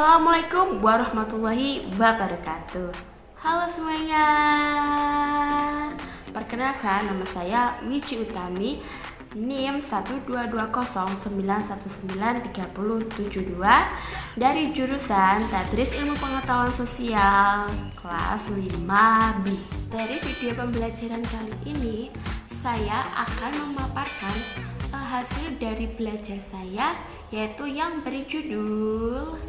Assalamualaikum warahmatullahi wabarakatuh. Halo semuanya. Perkenalkan, nama saya Wici Utami, NIM 12209193072 dari jurusan Tadris Ilmu Pengetahuan Sosial kelas 5B. Dari video pembelajaran kali ini, saya akan memaparkan hasil dari belajar saya, yaitu yang berjudul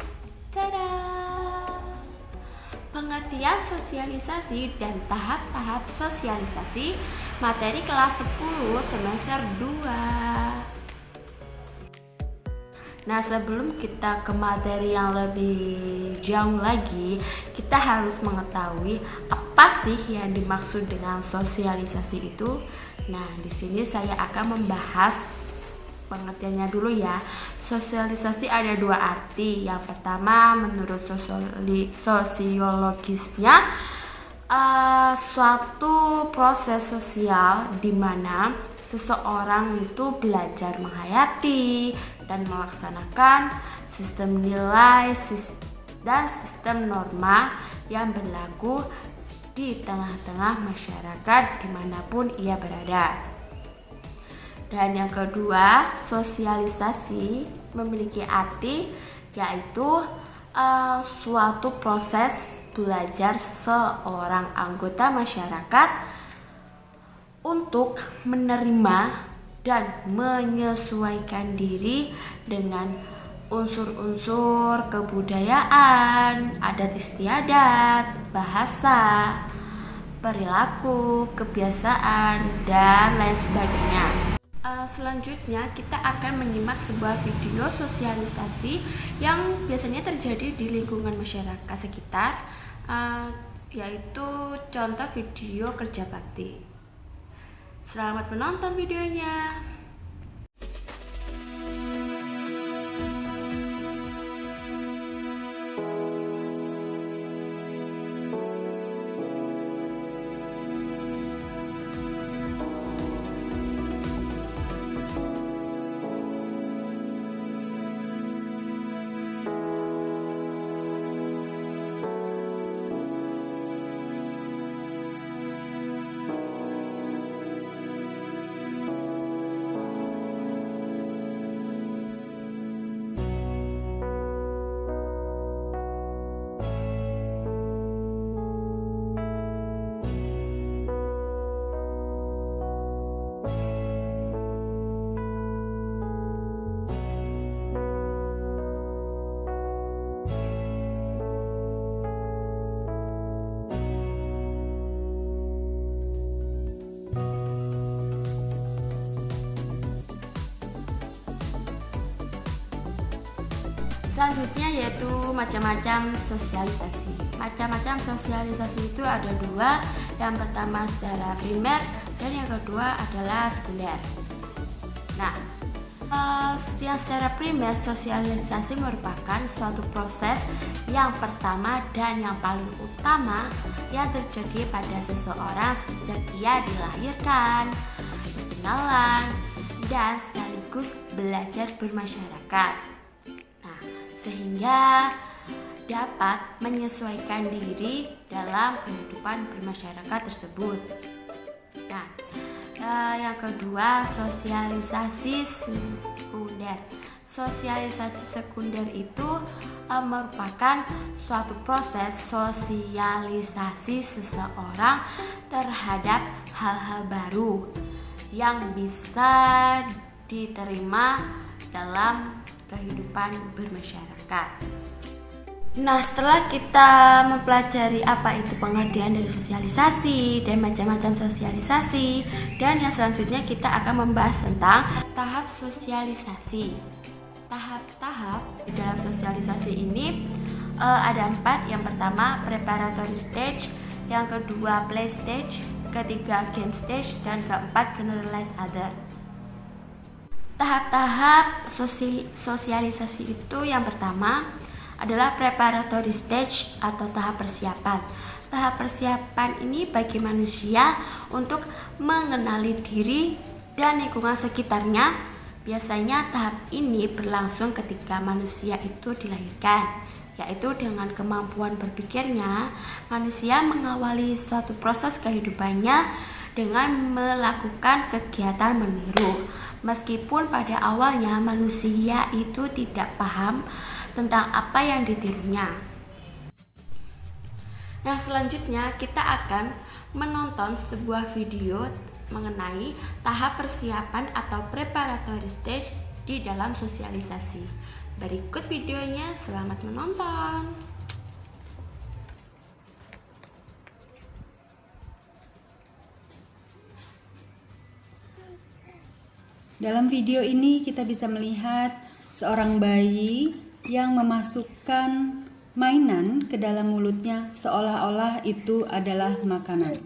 pengertian sosialisasi dan tahap-tahap sosialisasi materi kelas 10 semester 2. Nah, sebelum kita ke materi yang lebih jauh lagi, kita harus mengetahui apa sih yang dimaksud dengan sosialisasi itu. Nah, di sini saya akan membahas pengertiannya dulu ya. Sosialisasi ada dua arti. Yang pertama, menurut sosiologisnya, suatu proses sosial di mana seseorang itu belajar menghayati dan melaksanakan sistem nilai dan sistem norma yang berlaku di tengah-tengah masyarakat dimanapun ia berada. Dan yang kedua, sosialisasi memiliki arti yaitu suatu proses belajar seorang anggota masyarakat untuk menerima dan menyesuaikan diri dengan unsur-unsur kebudayaan, adat istiadat, bahasa, perilaku, kebiasaan, dan lain sebagainya. Selanjutnya kita akan menyimak sebuah video sosialisasi yang biasanya terjadi di lingkungan masyarakat sekitar, yaitu contoh video kerja bakti. Selamat menonton videonya. Selanjutnya yaitu macam-macam sosialisasi. Macam-macam sosialisasi itu ada dua. Yang pertama secara primer dan yang kedua adalah sekunder. Nah, yang secara primer, sosialisasi merupakan suatu proses yang pertama dan yang paling utama yang terjadi pada seseorang sejak ia dilahirkan, berkenalan, dan sekaligus belajar bermasyarakat, sehingga dapat menyesuaikan diri dalam kehidupan bermasyarakat tersebut. Nah, yang kedua, sosialisasi sekunder. Sosialisasi sekunder itu merupakan suatu proses sosialisasi seseorang terhadap hal-hal baru yang bisa diterima dalam kehidupan bermasyarakat. Nah, setelah kita mempelajari apa itu pengertian dari sosialisasi dan macam-macam sosialisasi, dan yang selanjutnya kita akan membahas tentang tahap sosialisasi. Tahap-tahap dalam sosialisasi ini ada 4. Yang pertama, preparatory stage, yang kedua, play stage, ketiga, game stage, dan keempat, generalized other. Tahap-tahap sosialisasi itu yang pertama adalah preparatory stage atau tahap persiapan. Tahap persiapan ini bagi manusia untuk mengenali diri dan lingkungan sekitarnya. Biasanya tahap ini berlangsung ketika manusia itu dilahirkan. yaitu dengan kemampuan berpikirnya, manusia mengawali suatu proses kehidupannya dengan melakukan kegiatan meniru. Meskipun pada awalnya manusia itu tidak paham tentang apa yang ditirunya. Nah, selanjutnya kita akan menonton sebuah video mengenai tahap persiapan atau preparatory stage di dalam sosialisasi. Berikut videonya, selamat menonton. Dalam video ini kita bisa melihat seorang bayi yang memasukkan mainan ke dalam mulutnya seolah-olah itu adalah makanan.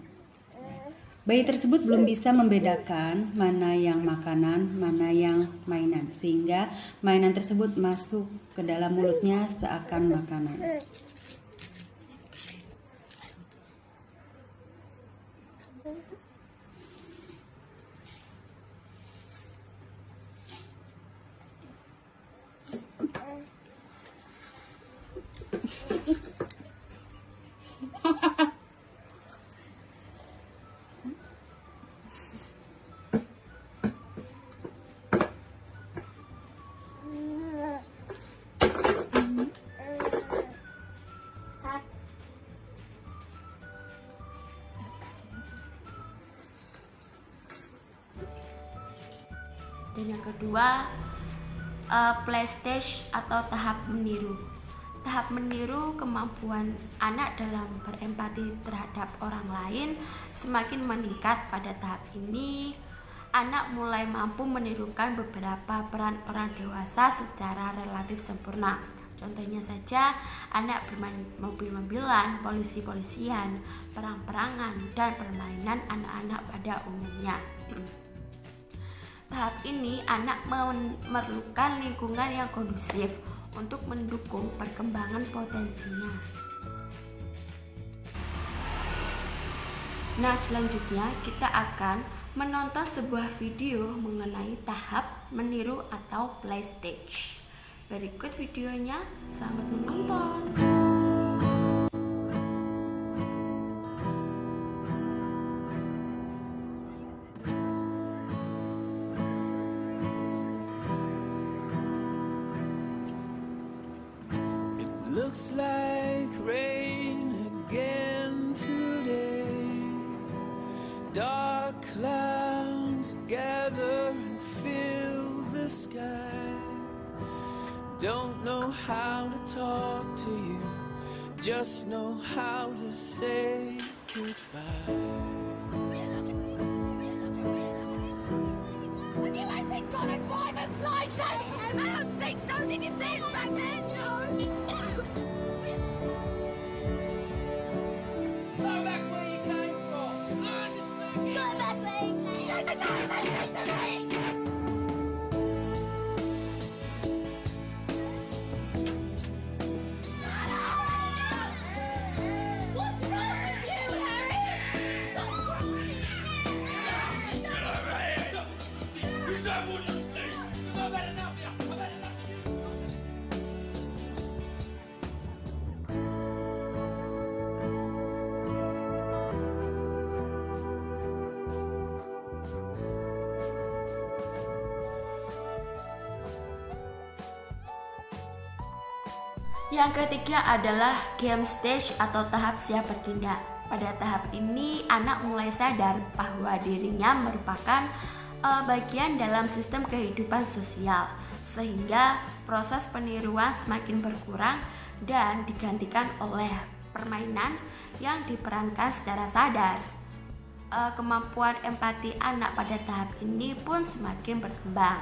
Bayi tersebut belum bisa membedakan mana yang makanan, mana yang mainan, sehingga mainan tersebut masuk ke dalam mulutnya seakan makanan. Dan yang kedua, play stage atau tahap meniru. Tahap meniru kemampuan anak dalam berempati terhadap orang lain semakin meningkat. Pada tahap ini, anak mulai mampu menirukan beberapa peran orang dewasa secara relatif sempurna. Contohnya saja, anak bermain mobil-mobilan, polisi-polisian, perang-perangan, dan permainan anak-anak pada umumnya. Tahap ini anak memerlukan lingkungan yang kondusif untuk mendukung perkembangan potensinya. Nah, selanjutnya kita akan menonton sebuah video mengenai tahap meniru atau play stage. Berikut videonya, selamat menonton. Looks like rain again today. Dark clouds gather and fill the sky. Don't know how to talk to you, just know how to say goodbye. Have you actually got a driver's license? I don't think so. Did you see it back there? Go back where you came from. Learn to speak. Go back where you came from. You're the license to me. What's wrong with you, Harry? Stop crying. Get over here! You don't want to see! I've had enough of you! I've had enough of you! Yang ketiga adalah game stage atau tahap siap bertindak. Pada tahap ini, anak mulai sadar bahwa dirinya merupakan bagian dalam sistem kehidupan sosial, sehingga proses peniruan semakin berkurang dan digantikan oleh permainan yang diperankan secara sadar. Kemampuan empati anak pada tahap ini pun semakin berkembang,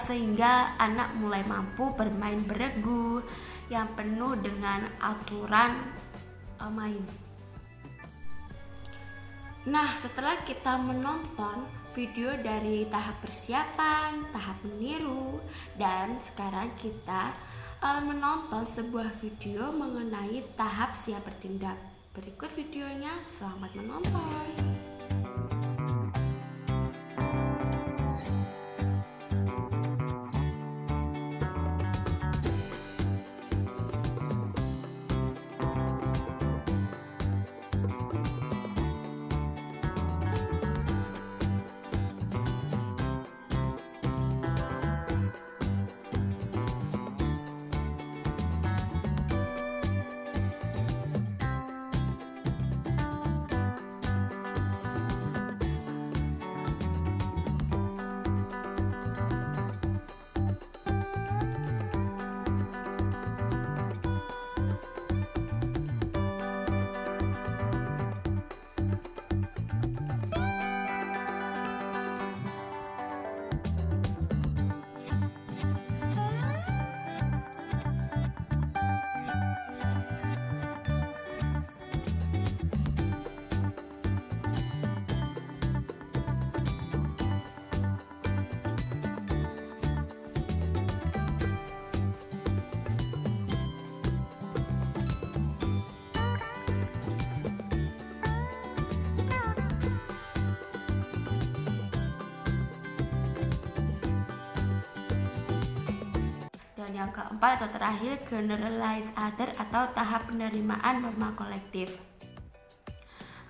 sehingga anak mulai mampu bermain beregu yang penuh dengan aturan main. Nah, setelah kita menonton video dari tahap persiapan, tahap meniru, dan sekarang kita menonton sebuah video mengenai tahap siap bertindak. Berikut videonya, selamat menonton. yang keempat atau terakhir, generalize other atau tahap penerimaan norma kolektif.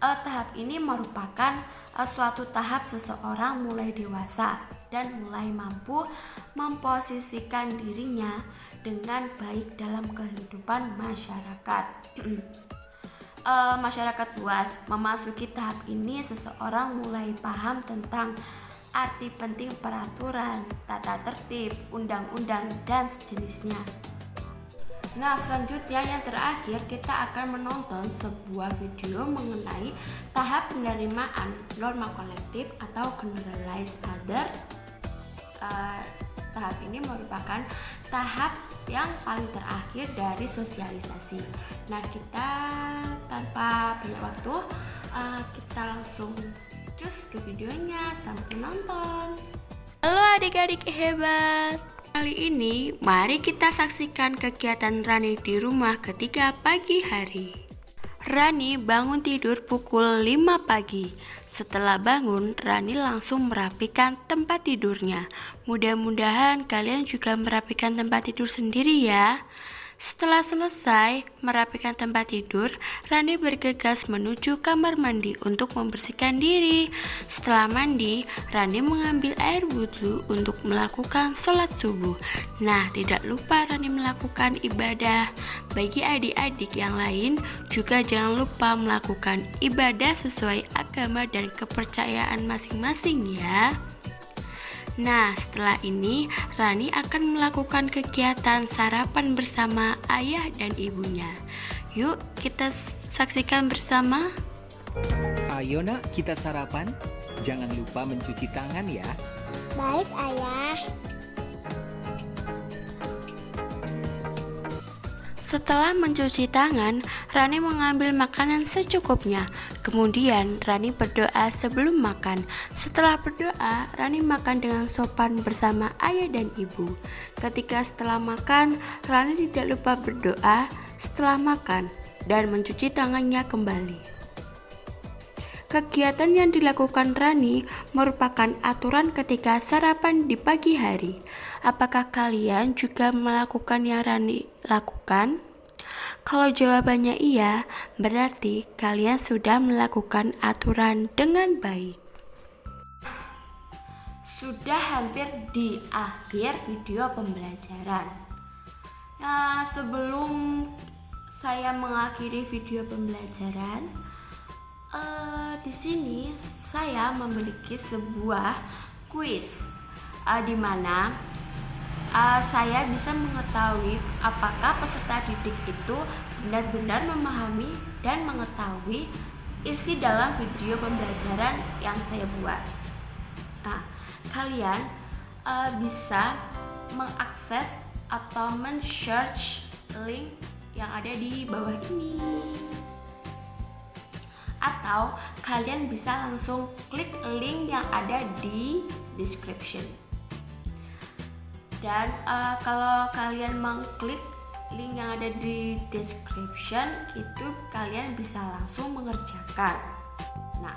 Tahap ini merupakan suatu tahap seseorang mulai dewasa dan mulai mampu memposisikan dirinya dengan baik dalam kehidupan masyarakat. Masyarakat luas. Memasuki tahap ini seseorang mulai paham tentang arti penting peraturan, tata tertib, undang-undang, dan sejenisnya. Nah, selanjutnya yang terakhir kita akan menonton sebuah video mengenai tahap penerimaan norma kolektif atau generalize other. Tahap ini merupakan tahap yang paling terakhir dari sosialisasi. Nah, kita tanpa banyak waktu, kita langsung cus ke videonya. Selamat menonton. Halo adik-adik hebat. Kali ini, mari kita saksikan kegiatan Rani di rumah ketika pagi hari. Rani bangun tidur pukul 5 pagi. Setelah bangun, Rani langsung merapikan tempat tidurnya. Mudah-mudahan kalian juga merapikan tempat tidur sendiri ya. Setelah selesai merapikan tempat tidur, Rani bergegas menuju kamar mandi untuk membersihkan diri. Setelah mandi, Rani mengambil air wudhu untuk melakukan sholat subuh. Nah, tidak lupa Rani melakukan ibadah. Bagi adik-adik yang lain, juga jangan lupa melakukan ibadah sesuai agama dan kepercayaan masing-masing ya. Nah, setelah ini Rani akan melakukan kegiatan sarapan bersama ayah dan ibunya. Yuk, kita saksikan bersama. Ayo nak, kita sarapan. Jangan lupa mencuci tangan ya. Baik, Ayah. Setelah mencuci tangan, Rani mengambil makanan secukupnya. Kemudian Rani berdoa sebelum makan. Setelah berdoa, Rani makan dengan sopan bersama ayah dan ibu. Setelah makan, Rani tidak lupa berdoa setelah makan dan mencuci tangannya kembali. Kegiatan yang dilakukan Rani merupakan aturan ketika sarapan di pagi hari. Apakah kalian juga melakukan yang Rani lakukan? Kalau jawabannya iya, berarti kalian sudah melakukan aturan dengan baik. Sudah hampir di akhir video pembelajaran. Nah, sebelum saya mengakhiri video pembelajaran, di sini saya memiliki sebuah kuis di mana saya bisa mengetahui apakah peserta didik itu benar-benar memahami dan mengetahui isi dalam video pembelajaran yang saya buat. Nah, kalian bisa mengakses atau men-search link yang ada di bawah ini. Atau kalian bisa langsung klik link yang ada di description. Dan kalau kalian mengklik link yang ada di description, itu kalian bisa langsung mengerjakan. Nah,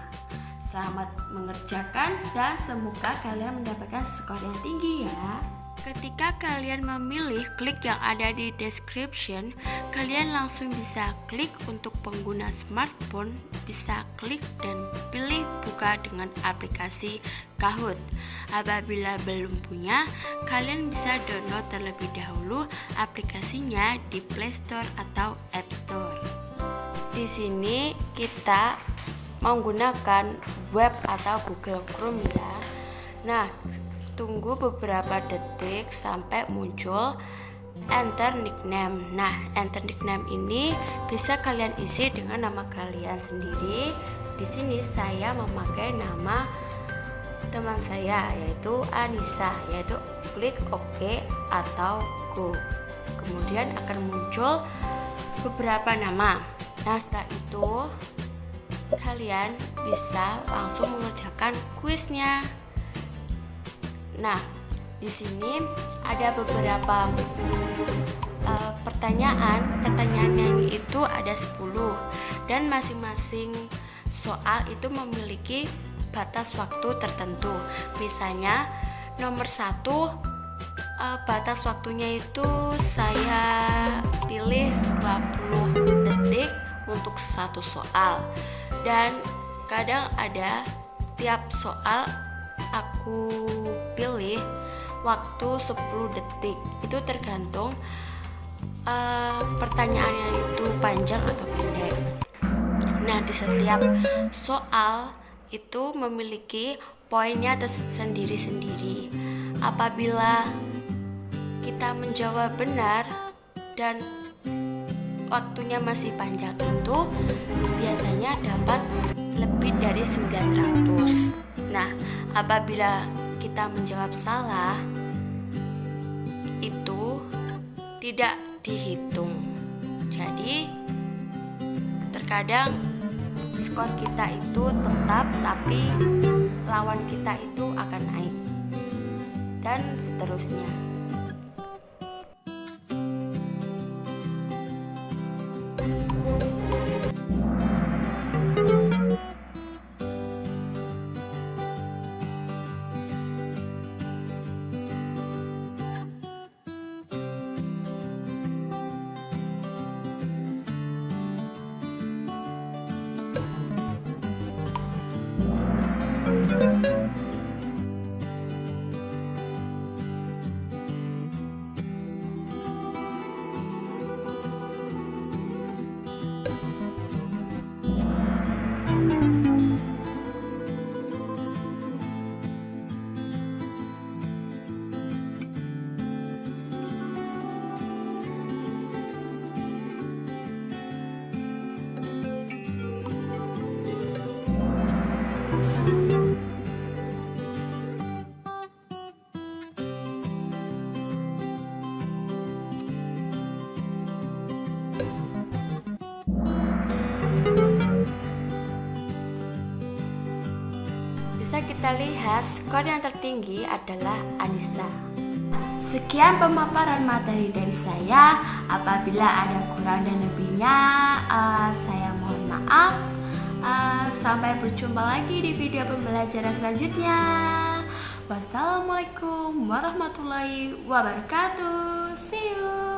selamat mengerjakan dan semoga kalian mendapatkan skor yang tinggi ya. Ketika kalian memilih klik yang ada di description, kalian langsung bisa klik untuk pengguna smartphone, bisa klik dan pilih buka dengan aplikasi Kahoot. Apabila belum punya, kalian bisa download terlebih dahulu aplikasinya di Play Store atau App Store. Di sini kita menggunakan web atau Google Chrome ya. Nah, tunggu beberapa detik sampai muncul enter nickname. Nah, enter nickname ini bisa kalian isi dengan nama kalian sendiri. Di sini saya memakai nama teman saya yaitu Anissa, yaitu klik OK atau go. Kemudian akan muncul beberapa nama. Nah, setelah itu kalian bisa langsung mengerjakan kuisnya. Nah, di sini ada beberapa pertanyaannya itu ada 10 dan masing-masing soal itu memiliki batas waktu tertentu. Misalnya nomor 1 batas waktunya itu saya pilih 20 detik untuk satu soal, dan kadang ada tiap soal aku pilih waktu 10 detik. Itu tergantung pertanyaannya itu panjang atau pendek. Nah, di setiap soal itu memiliki poinnya sendiri-sendiri. Apabila kita menjawab benar dan waktunya masih panjang, itu biasanya dapat lebih dari 900. Nah, apabila kita menjawab salah, itu tidak dihitung. Jadi terkadang skor kita itu tetap, tapi lawan kita itu akan naik, dan seterusnya. Bisa kita lihat skor yang tertinggi adalah Anissa. Sekian pemaparan materi dari saya. Apabila ada kurang dan lebihnya, saya mohon maaf. Sampai berjumpa lagi di video pembelajaran selanjutnya. Wassalamualaikum warahmatullahi wabarakatuh. See you.